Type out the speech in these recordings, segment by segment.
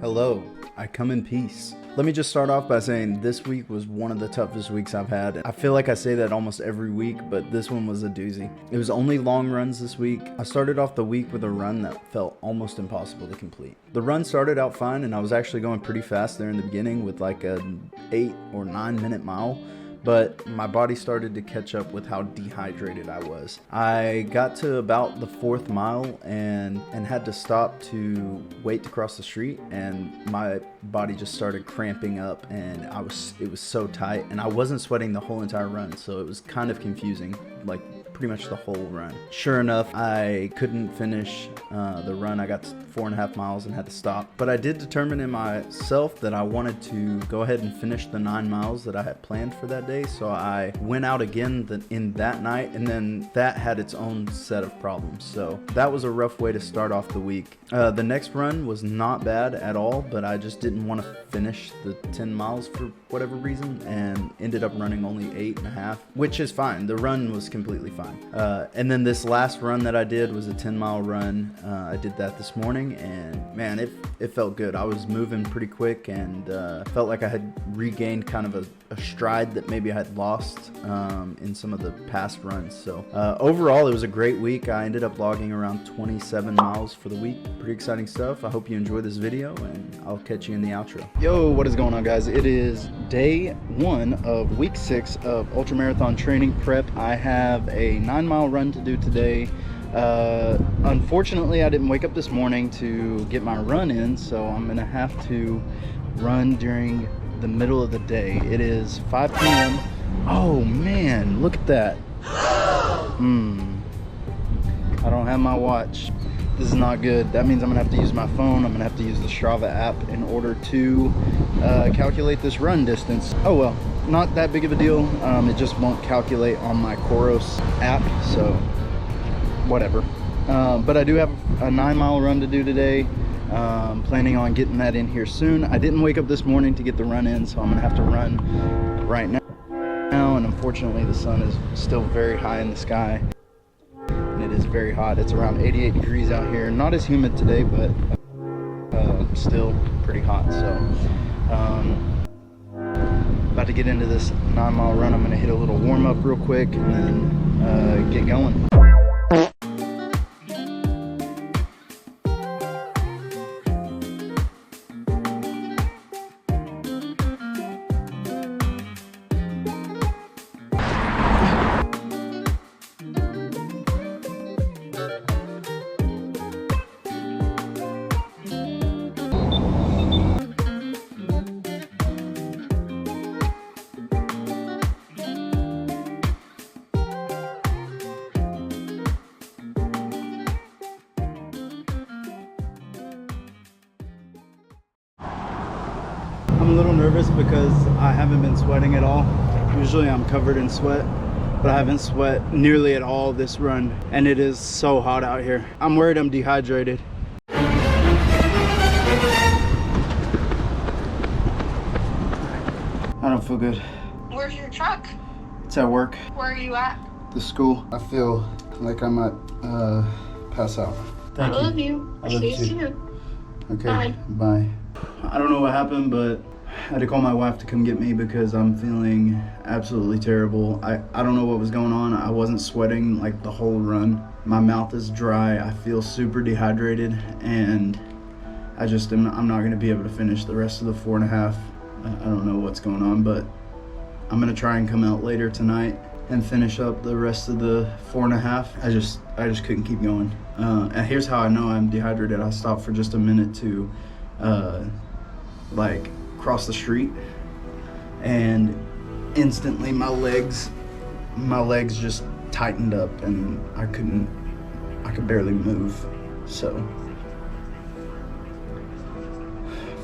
Hello, I come in peace. Let me just start off by saying this week was one of the toughest weeks I've had. I feel like I say that almost every week, but this one was a doozy. It was only long runs this week. I started off the week with a run that felt almost impossible to complete. The run started out fine and I was actually going pretty fast there in the beginning with like an 8 or 9 minute mile. But my body started to catch up with how dehydrated I was. I got to about the 4th mile and had to stop to wait to cross the street, and my body just started cramping up, and it was so tight, and I wasn't sweating the whole entire run, so it was kind of confusing, like pretty much the whole run. Sure enough, I couldn't finish the run. I got 4.5 miles and had to stop. But I did determine in myself that I wanted to go ahead and finish the 9 miles that I had planned for that day. So I went out again in that night, and then that had its own set of problems. So that was a rough way to start off the week. The next run was not bad at all, but I just didn't want to finish the 10 miles for whatever reason and ended up running only 8.5, which is fine. The run was completely fine. And then this last run that I did was a 10-mile run. I did that this morning, and man, it felt good. I was moving pretty quick and felt like I had regained kind of a stride that maybe I had lost in some of the past runs. So overall, it was a great week. I ended up logging around 27 miles for the week. Pretty exciting stuff. I hope you enjoy this video, and I'll catch you in the outro. Yo, what is going on, guys? It is day 1 of week 6 of Ultramarathon training prep. I have a 9-mile run to do today. Unfortunately, I didn't wake up this morning to get my run in, so I'm gonna have to run during the middle of the day. It is 5 p.m. Oh man, look at that. I don't have my watch. This is not good. That means I'm gonna have to use my phone. I'm gonna have to use the Strava app in order to calculate this run distance. Oh well, not that big of a deal. It just won't calculate on my Koros app, so whatever. But I do have a 9-mile run to do today. Planning on getting that in here soon. I didn't wake up this morning to get the run in, so I'm gonna have to run right now. And unfortunately, the sun is still very high in the sky, and it is very hot. It's around 88 degrees out here. Not as humid today, but still pretty hot. So about to get into this 9-mile run. I'm gonna hit a little warm up real quick and then get going. I'm a little nervous because I haven't been sweating at all. Usually I'm covered in sweat, but I haven't sweat nearly at all this run, and it is so hot out here. I'm worried I'm dehydrated. I don't feel good. Where's your truck? It's at work. Where are you at? The school. I feel like I might pass out. Thank you. I love you. I love See you you too. soon. Okay, bye. I don't know what happened, but I had to call my wife to come get me because I'm feeling absolutely terrible. I don't know what was going on. I wasn't sweating like the whole run. My mouth is dry. I feel super dehydrated, and I'm not gonna be able to finish the rest of the 4.5. I don't know what's going on, but I'm gonna try and come out later tonight and finish up the rest of the 4.5. I just couldn't keep going. And here's how I know I'm dehydrated. I stopped for just a minute to like cross the street, and instantly my legs just tightened up, and I could barely move. So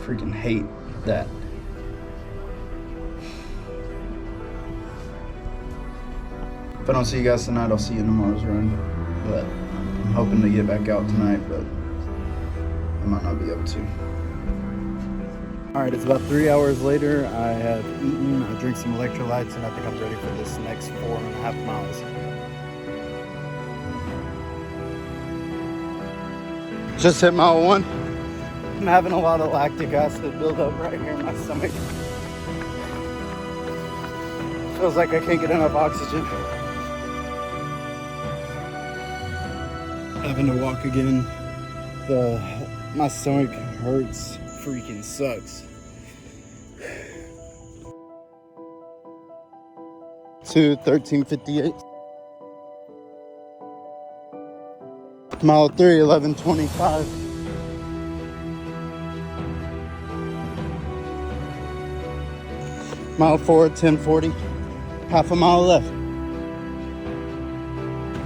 freaking hate that. If I don't see you guys tonight, I'll see you in tomorrow's run. But I'm hoping to get back out tonight, but I might not be able to. All right, it's about 3 hours later. I have eaten, I drank some electrolytes, and I think I'm ready for this next 4.5 miles. Just hit mile 1. I'm having a lot of lactic acid build up right here in my stomach. Feels like I can't get enough oxygen. Having to walk again. My stomach hurts. Freaking sucks. To 13:58. Mile 3, 11:25. Mile 4, 10:40. Half a mile left.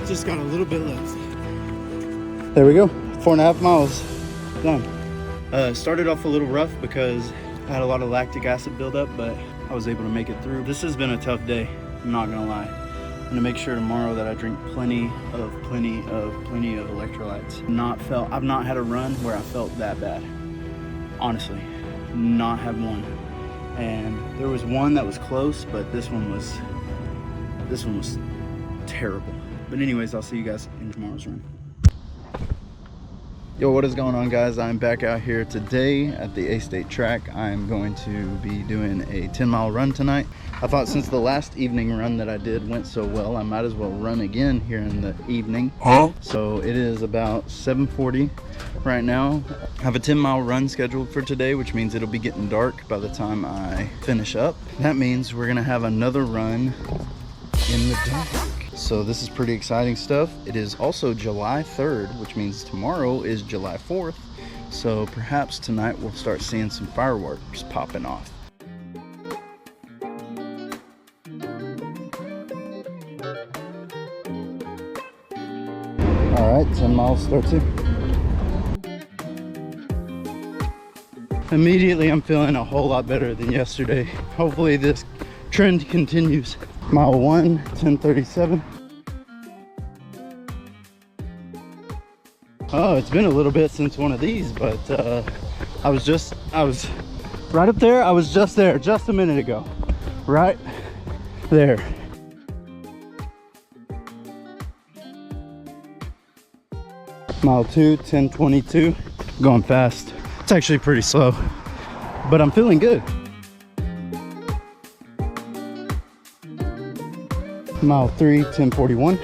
Just got a little bit left. There we go. 4.5 miles done. Started off a little rough because I had a lot of lactic acid buildup, but I was able to make it through. This has been a tough day, I'm not gonna lie. I'm gonna make sure tomorrow that I drink plenty of electrolytes. I've not had a run where I felt that bad. Honestly, not had one. And there was one that was close, but this one was terrible. But anyways, I'll see you guys in tomorrow's run. Yo, what is going on, guys? I'm back out here today at the A-State track. I'm going to be doing a 10-mile run tonight. I thought since the last evening run that I did went so well, I might as well run again here in the evening. So it is about 7:40 right now. I have a 10-mile run scheduled for today, which means it'll be getting dark by the time I finish up. That means we're gonna have another run in the dark. So this is pretty exciting stuff. It is also July 3rd, which means tomorrow is July 4th. So perhaps tonight we'll start seeing some fireworks popping off. All right, 10 miles starts here. Immediately I'm feeling a whole lot better than yesterday. Hopefully this trend continues. Mile 1, 10:37. Oh, it's been a little bit since one of these, but I was right up there. I was just there just a minute ago. Right there. Mile 2, 10:22. Going fast. It's actually pretty slow, but I'm feeling good. Mile 3, 10:41.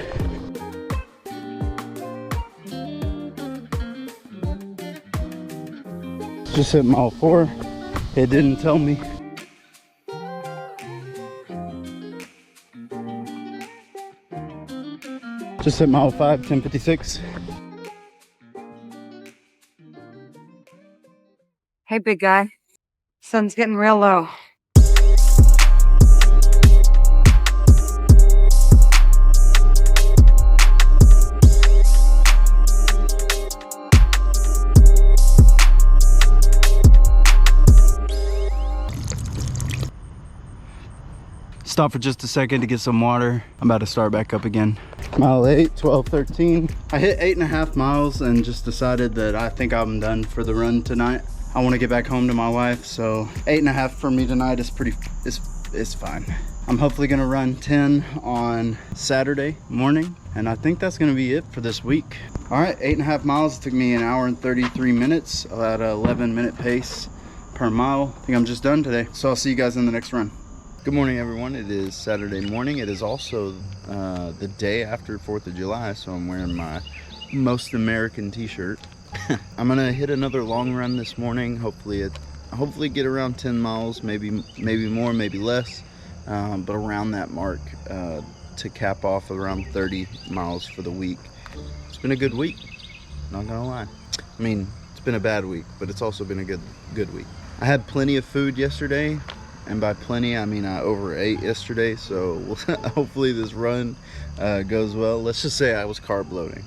Just hit mile 4. It didn't tell me. Just hit mile 5, 10:56. Hey, big guy. Sun's getting real low. Stop for just a second to get some water. I'm about to start back up again. Mile 8, 12:13. I hit 8.5 miles and just decided that I think I'm done for the run tonight. I want to get back home to my wife, so 8.5 for me tonight is it's fine. I'm hopefully gonna run 10 on Saturday morning, and I think that's gonna be it for this week. All right, 8.5 miles. It took me 1 hour and 33 minutes at an 11-minute pace per mile. I think I'm just done today, so I'll see you guys in the next run. Good morning, everyone. It is Saturday morning. It is also the day after 4th of July, so I'm wearing my Most American t-shirt. I'm gonna hit another long run this morning. Hopefully get around 10 miles, maybe more, maybe less, but around that mark to cap off around 30 miles for the week. It's been a good week, not gonna lie. I mean, it's been a bad week, but it's also been a good week. I had plenty of food yesterday. And by plenty, I mean I overate yesterday, so hopefully this run goes well. Let's just say I was carb loading.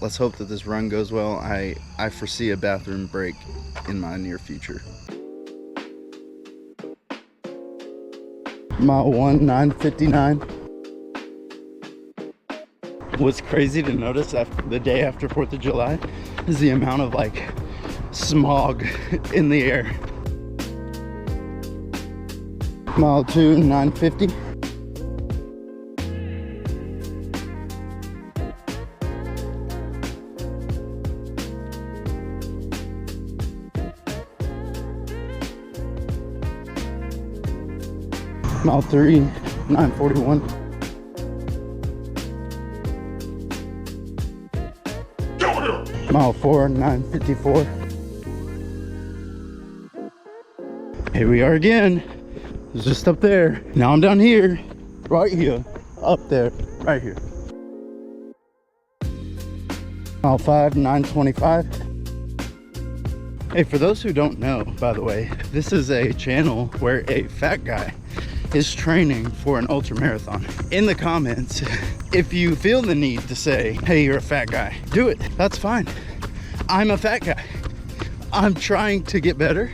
Let's hope that this run goes well. I foresee a bathroom break in my near future. Mile 1, 9:59. What's crazy to notice after the day after 4th of July is the amount of like smog in the air. Mile 2, 9:50. Mile 3, 9:41. Mile 4, 9:54. Here we are again. It was just up there. Now I'm down here, right here, up there, right here. Mile 5, 9:25. Hey, for those who don't know, by the way, this is a channel where a fat guy is training for an ultramarathon. In the comments, if you feel the need to say, hey, you're a fat guy, do it. That's fine. I'm a fat guy. I'm trying to get better,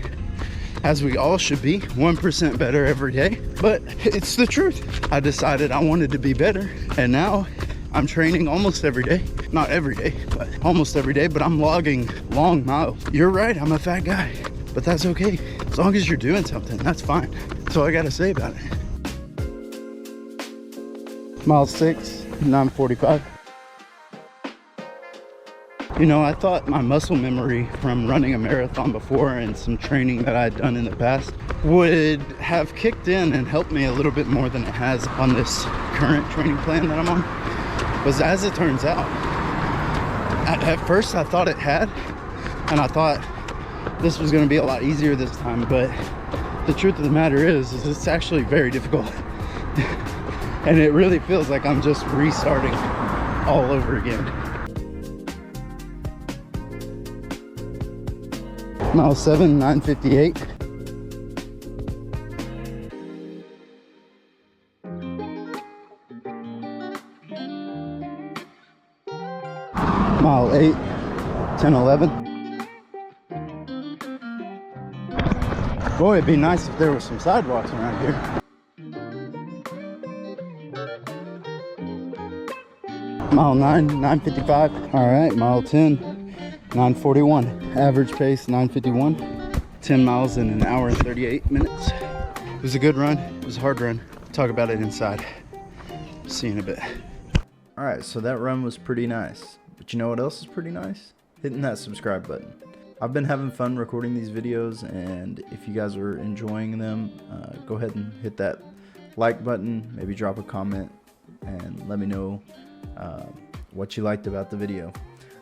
as we all should be, 1% better every day. But it's the truth. I decided I wanted to be better, and now I'm training almost every day. Not every day, but almost every day, but I'm logging long miles. You're right, I'm a fat guy, but that's okay. As long as you're doing something, that's fine. That's all I gotta say about it. Mile 6, 9:45. You know, I thought my muscle memory from running a marathon before and some training that I had done in the past would have kicked in and helped me a little bit more than it has on this current training plan that I'm on. But as it turns out, at first I thought it had, and I thought this was going to be a lot easier this time, but the truth of the matter is it's actually very difficult. And it really feels like I'm just restarting all over again. Mile 7, 9:58. Mile 8, 10:11. Boy, it'd be nice if there was some sidewalks around here. Mile 9, 9:55. All right, mile 10, 9:41. Average pace, 9:51. 10 miles in an hour and 38 minutes. It was a good run. It was a hard run. Talk about it inside. See you in a bit. All right, so that run was pretty nice. But you know what else is pretty nice? Hitting that subscribe button. I've been having fun recording these videos, and if you guys are enjoying them, go ahead and hit that like button, maybe drop a comment, and let me know what you liked about the video.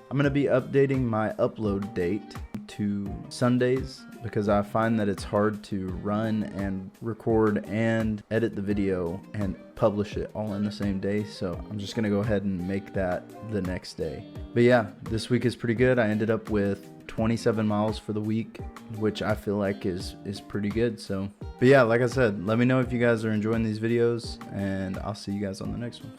I'm going to be updating my upload date to Sundays because I find that it's hard to run and record and edit the video and publish it all in the same day. So I'm just going to go ahead and make that the next day. But yeah, this week is pretty good. I ended up with 27 miles for the week, which I feel like is pretty good. So, but yeah, like I said, let me know if you guys are enjoying these videos, and I'll see you guys on the next one.